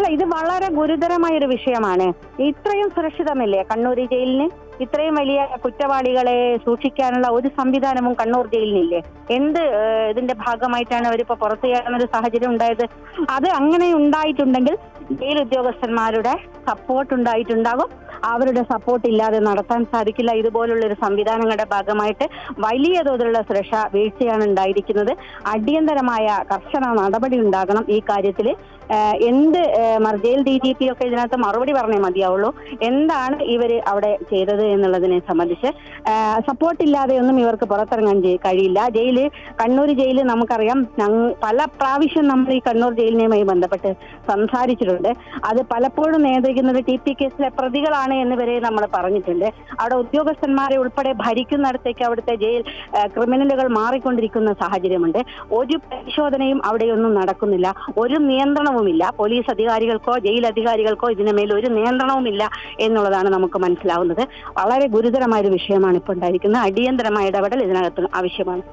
അല്ല, ഇത് വളരെ ഗുരുതരമായ ഒരു വിഷയമാണ്. ഇത്രയും സുരക്ഷിതമല്ലേ കണ്ണൂർ ജയിലിന്? ഇത്രയും വലിയ കുറ്റവാളികളെ സൂക്ഷിക്കാനുള്ള ഒരു സംവിധാനവും കണ്ണൂർ ജയിലിനില്ലേ? ഇതിന്റെ ഭാഗമായിട്ടാണ് അവരിപ്പോ പുറത്തു കയറുന്ന ഒരു സാഹചര്യം ഉണ്ടായത്? അത് അങ്ങനെ ഉണ്ടായിട്ടുണ്ടെങ്കിൽ ജയിൽ ഉദ്യോഗസ്ഥന്മാരുടെ സപ്പോർട്ട് ഉണ്ടായിട്ടുണ്ടാകും. അവരുടെ സപ്പോർട്ട് ഇല്ലാതെ നടത്താൻ സാധിക്കില്ല. ഇതുപോലുള്ള ഒരു സംവിധാനങ്ങളുടെ ഭാഗമായിട്ട് വലിയ തോതിലുള്ള സുരക്ഷാ വീഴ്ചയാണ് ഉണ്ടായിരിക്കുന്നത്. അടിയന്തരമായ കർശന നടപടി ഉണ്ടാകണം ഈ കാര്യത്തിൽ. ജയിൽ DGP ഒക്കെ ഇതിനകത്ത് മറുപടി പറഞ്ഞേ മതിയാവുള്ളൂ. എന്താണ് ഇവർ അവിടെ ചെയ്തത് എന്നുള്ളതിനെ സംബന്ധിച്ച്. സപ്പോർട്ട് ഇല്ലാതെയൊന്നും ഇവർക്ക് പുറത്തിറങ്ങാൻ കഴിയില്ല. കണ്ണൂർ ജയില് നമുക്കറിയാം, പല പ്രാവശ്യം നമ്മൾ ഈ കണ്ണൂർ ജയിലിനെയുമായി ബന്ധപ്പെട്ട് സംസാരിച്ചിട്ടുണ്ട്. അത് പലപ്പോഴും നിയന്ത്രിക്കുന്നത് TP കേസിലെ പ്രതികളാണ് എന്ന് വരെ നമ്മൾ പറഞ്ഞിട്ടുണ്ട്. അവിടെ ഉദ്യോഗസ്ഥന്മാരെ ഉൾപ്പെടെ ഭരിക്കുന്നിടത്തേക്ക് അവിടുത്തെ ജയിൽ ക്രിമിനലുകൾ മാറിക്കൊണ്ടിരിക്കുന്ന സാഹചര്യമുണ്ട്. ഒരു പരിശോധനയും അവിടെയൊന്നും നടക്കുന്നില്ല. ഒരു നിയന്ത്രണവുമില്ല. പോലീസ് അധികാരികൾക്കോ ജയിൽ അധികാരികൾക്കോ ഇതിന് മേൽ ഒരു നിയന്ത്രണവുമില്ല എന്നുള്ളതാണ് നമുക്ക് മനസ്സിലാവുന്നത്. വളരെ ഗുരുതരമായ ഒരു വിഷയമാണ് ഇപ്പോൾ ഉണ്ടായിരിക്കുന്നത്. അടിയന്തരമായ ഇടപെടൽ ഇതിനകത്ത് ആവശ്യമാണ്.